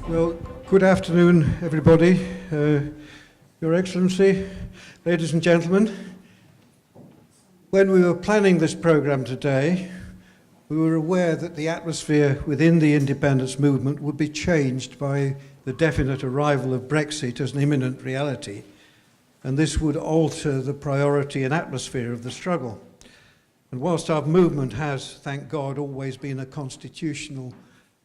Well, good afternoon, everybody. Your Excellency, ladies and gentlemen. When we were planning this programme today, we were aware that the atmosphere within the independence movement would be changed by the definite arrival of Brexit as an imminent reality, and this would alter the priority and atmosphere of the struggle. And whilst our movement has, thank God, always been a constitutional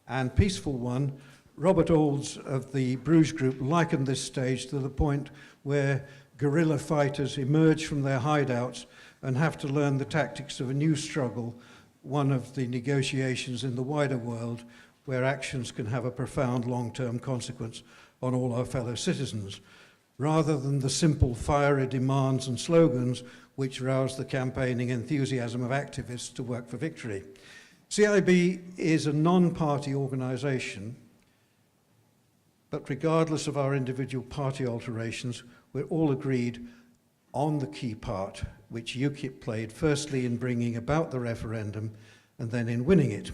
and peaceful one, Robert Olds of the Bruges Group likened this stage to the point where guerrilla fighters emerge from their hideouts and have to learn the tactics of a new struggle, one of the negotiations in the wider world where actions can have a profound long-term consequence on all our fellow citizens, rather than the simple fiery demands and slogans which rouse the campaigning enthusiasm of activists to work for victory. CIB is a non-party organisation, but regardless of our individual party alterations, we're all agreed on the key part which UKIP played, firstly in bringing about the referendum and then in winning it.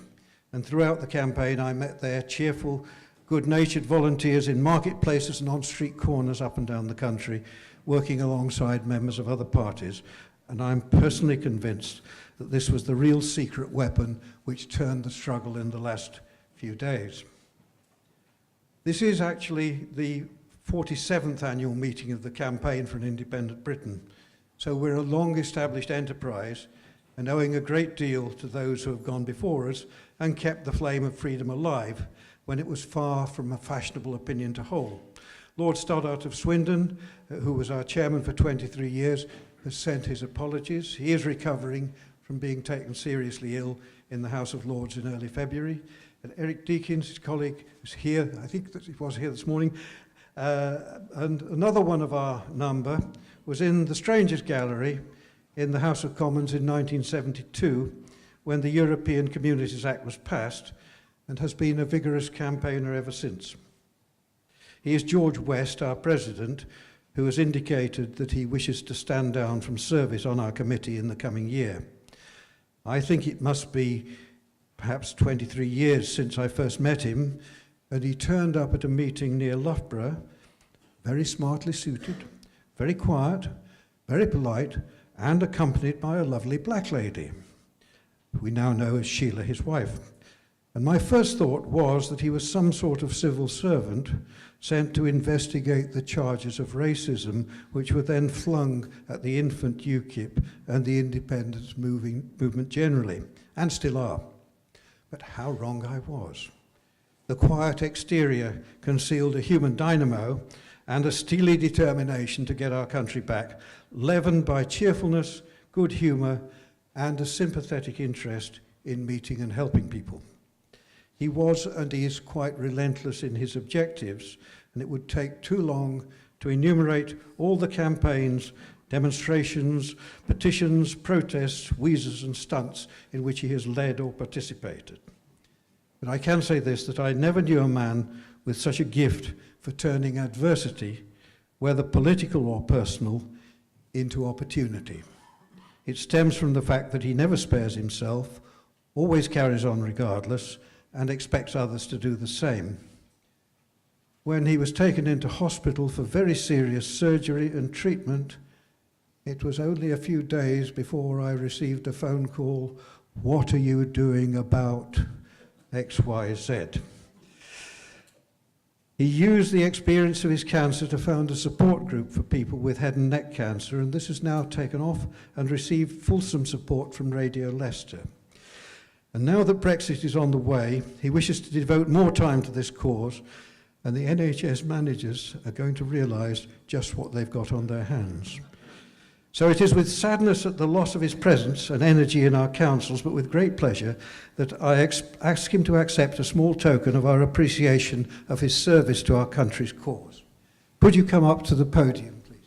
And throughout the campaign, I met their cheerful, good-natured volunteers in marketplaces and on street corners up and down the country, working alongside members of other parties. And I'm personally convinced that this was the real secret weapon which turned the struggle in the last few days. This is actually the 47th annual meeting of the Campaign for an Independent Britain. So we're a long-established enterprise and owing a great deal to those who have gone before us and kept the flame of freedom alive when it was far from a fashionable opinion to hold. Lord Stoddart of Swindon, who was our chairman for 23 years, has sent his apologies. He is recovering from being taken seriously ill in the House of Lords in early February. And Eric Deakins, his colleague, is here. I think that he was here this morning. And another one of our number was in the Strangers Gallery in the House of Commons in 1972 when the European Communities Act was passed and has been a vigorous campaigner ever since. He is George West, our president, who has indicated that he wishes to stand down from service on our committee in the coming year. I think it must be perhaps 23 years since I first met him, and he turned up at a meeting near Loughborough, very smartly suited, very quiet, very polite, and accompanied by a lovely black lady, who we now know as Sheila, his wife. And my first thought was that he was some sort of civil servant sent to investigate the charges of racism, which were then flung at the infant UKIP and the independence movement generally, and still are. But how wrong I was. The quiet exterior concealed a human dynamo and a steely determination to get our country back, leavened by cheerfulness, good humour, and a sympathetic interest in meeting and helping people. He was and is quite relentless in his objectives, and it would take too long to enumerate all the campaigns, demonstrations, petitions, protests, wheezes and stunts in which he has led or participated. But I can say this, that I never knew a man with such a gift for turning adversity, whether political or personal, into opportunity. It stems from the fact that he never spares himself, always carries on regardless, and expects others to do the same. When he was taken into hospital for very serious surgery and treatment, it was only a few days before I received a phone call, "What are you doing about XYZ?" He used the experience of his cancer to found a support group for people with head and neck cancer, and this has now taken off and received fulsome support from Radio Leicester. And now that Brexit is on the way, he wishes to devote more time to this cause, and the NHS managers are going to realise just what they've got on their hands. So it is with sadness at the loss of his presence and energy in our councils, but with great pleasure, that I ask him to accept a small token of our appreciation of his service to our country's cause. Could you come up to the podium, please?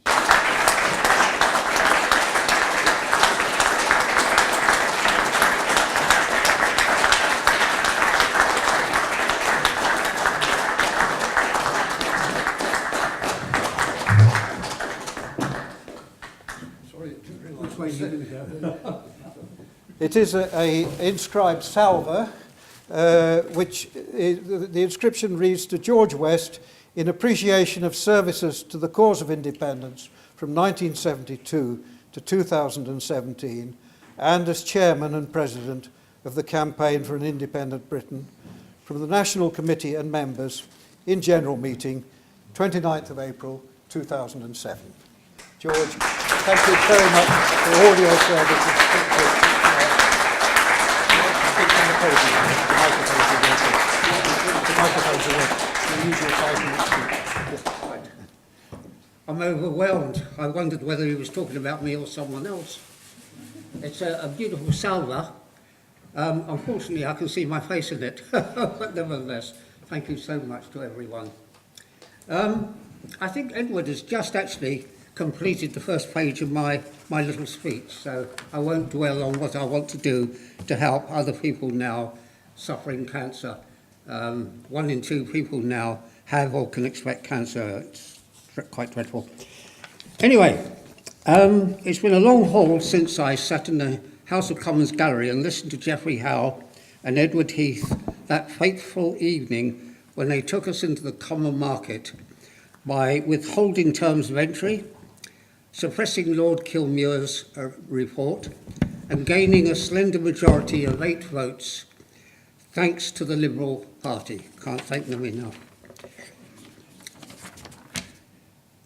It is a inscribed salver, which the inscription reads, "To George West, in appreciation of services to the cause of independence from 1972 to 2017, and as chairman and president of the Campaign for an Independent Britain, from the National Committee and members in general meeting, 29th of April 2007. George, thank you very much for all your services. I'm overwhelmed. I wondered whether he was talking about me or someone else. It's a beautiful salver. Unfortunately, I can see my face in it, but nevertheless, thank you so much to everyone. I think Edward has just actually completed the first page of my little speech, so I won't dwell on what I want to do to help other people now suffering cancer. 1 in 2 people now have or can expect cancer. It's quite dreadful. Anyway, it's been a long haul since I sat in the House of Commons gallery and listened to Geoffrey Howe and Edward Heath that fateful evening when they took us into the common market by withholding terms of entry, suppressing Lord Kilmuir's report, and gaining a slender majority of 8 votes, thanks to the Liberal Party. Can't thank them enough.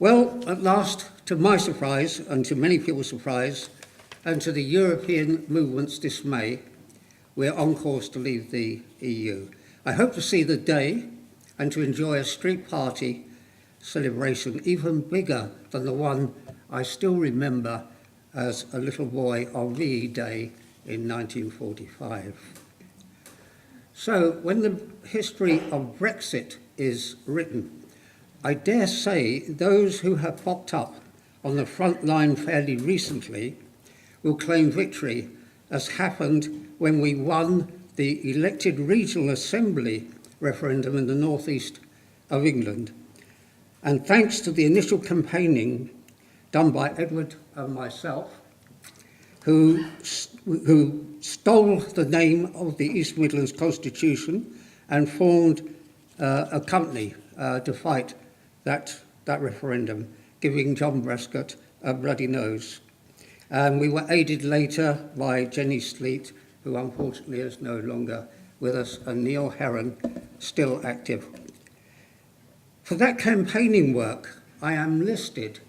Well, at last, to my surprise, and to many people's surprise, and to the European movement's dismay, we're on course to leave the EU. I hope to see the day and to enjoy a street party celebration even bigger than the one I still remember as a little boy on VE Day in 1945. So when the history of Brexit is written, I dare say those who have popped up on the front line fairly recently will claim victory, as happened when we won the elected regional assembly referendum in the northeast of England. And thanks to the initial campaigning done by Edward and myself, who stole the name of the East Midlands Constitution and formed a company to fight that referendum, giving John Prescott a bloody nose. And we were aided later by Jenny Sleet, who unfortunately is no longer with us, and Neil Heron, still active. For that campaigning work, I am listed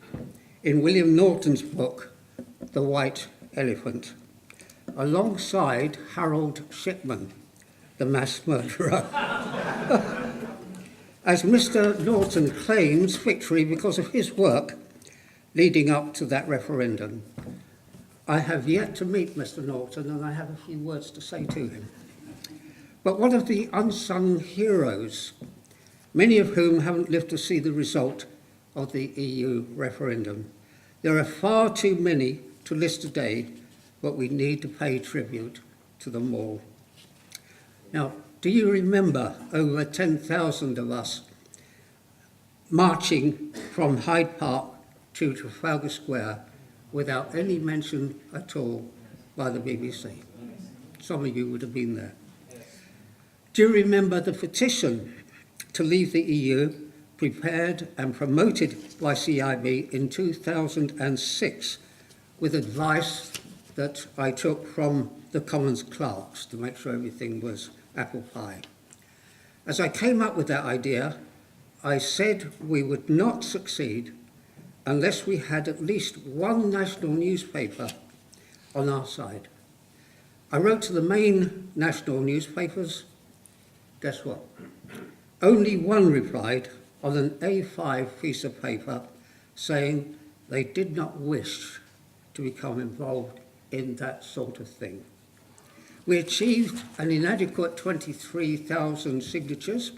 in William Norton's book, The White Elephant, alongside Harold Shipman, the mass murderer. As Mr. Norton claims victory because of his work leading up to that referendum. I have yet to meet Mr. Norton, and I have a few words to say to him. But one of the unsung heroes, many of whom haven't lived to see the result of the EU referendum. There are far too many to list today, but we need to pay tribute to them all. Now, do you remember over 10,000 of us marching from Hyde Park to Trafalgar Square without any mention at all by the BBC? Some of you would have been there. Do you remember the petition to leave the EU, prepared and promoted by CIB in 2006, with advice that I took from the Commons clerks to make sure everything was apple pie? As I came up with that idea, I said we would not succeed unless we had at least one national newspaper on our side. I wrote to the main national newspapers. Guess what? Only one replied on an A5 piece of paper saying they did not wish to become involved in that sort of thing. We achieved an inadequate 23,000 signatures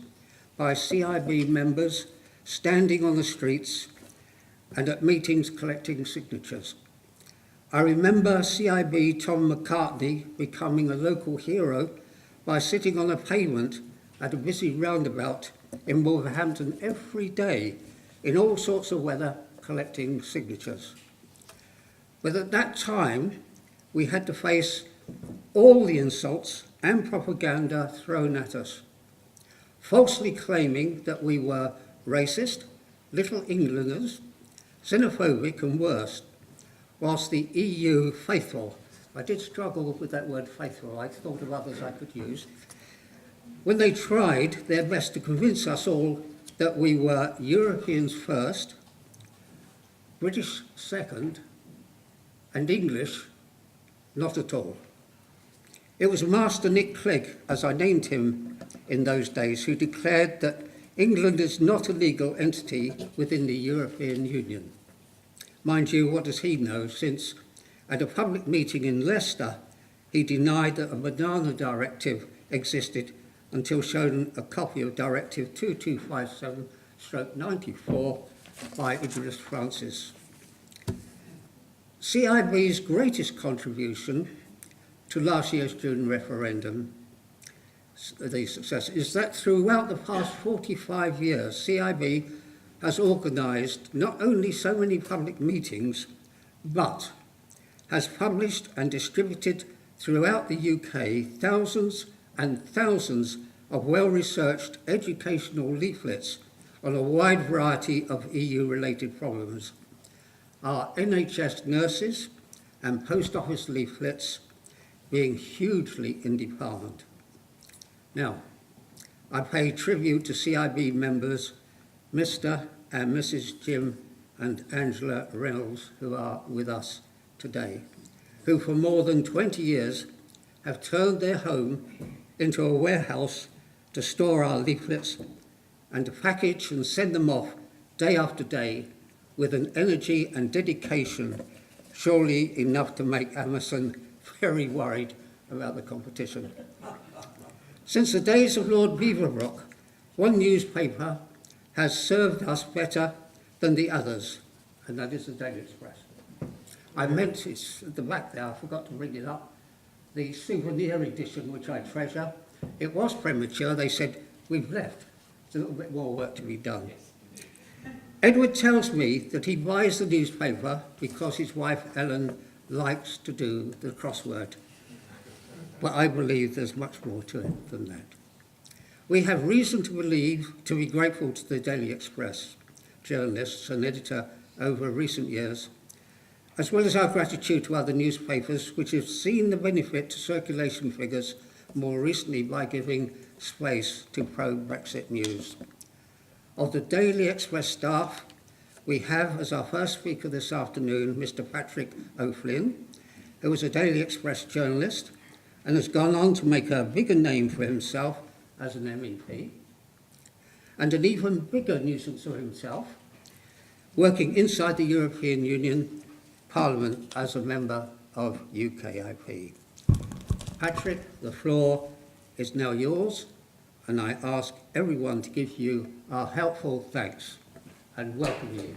by CIB members standing on the streets and at meetings collecting signatures. I remember CIB Tom McCartney becoming a local hero by sitting on a pavement at a busy roundabout in Wolverhampton every day in all sorts of weather collecting signatures. But at that time, we had to face all the insults and propaganda thrown at us. falsely claiming that we were racist, little Englanders, xenophobic and worse, whilst the EU faithful, I did struggle with that word faithful, I thought of others I could use, when they tried their best to convince us all that we were Europeans first, British second, and English not at all. It was Master Nick Clegg, as I named him in those days, who declared that England is not a legal entity within the European Union. Mind you, what does he know, since at a public meeting in Leicester, he denied that a banana directive existed until shown a copy of Directive 2257/94 by Idris Francis. CIB's greatest contribution to last year's June referendum, the success, is that throughout the past 45 years, CIB has organised not only so many public meetings, but has published and distributed throughout the UK thousands and thousands of well-researched educational leaflets on a wide variety of EU-related problems. Our NHS nurses and post office leaflets being hugely in demand. Now, I pay tribute to CIB members Mr. and Mrs. Jim and Angela Reynolds, who are with us today, who for more than 20 years have turned their home into a warehouse to store our leaflets and to package and send them off day after day with an energy and dedication surely enough to make Amazon very worried about the competition. Since the days of Lord Beaverbrook, one newspaper has served us better than the others, and that is the Daily Express. I meant, it's at the back there, I forgot to bring it up, the souvenir edition, which I treasure. It was premature, they said, we've left. There's a little bit more work to be done. Edward tells me that he buys the newspaper because his wife Ellen likes to do the crossword. But I believe there's much more to it than that. We have reason to be grateful to the Daily Express journalists and editor over recent years, as well as our gratitude to other newspapers which have seen the benefit to circulation figures more recently by giving space to pro-Brexit news. Of the Daily Express staff, we have as our first speaker this afternoon Mr. Patrick O'Flynn, who is a Daily Express journalist and has gone on to make a bigger name for himself as an MEP, and an even bigger nuisance for himself, working inside the European Union Parliament as a member of UKIP. Patrick, the floor is now yours, and I ask everyone to give you our helpful thanks and welcome you.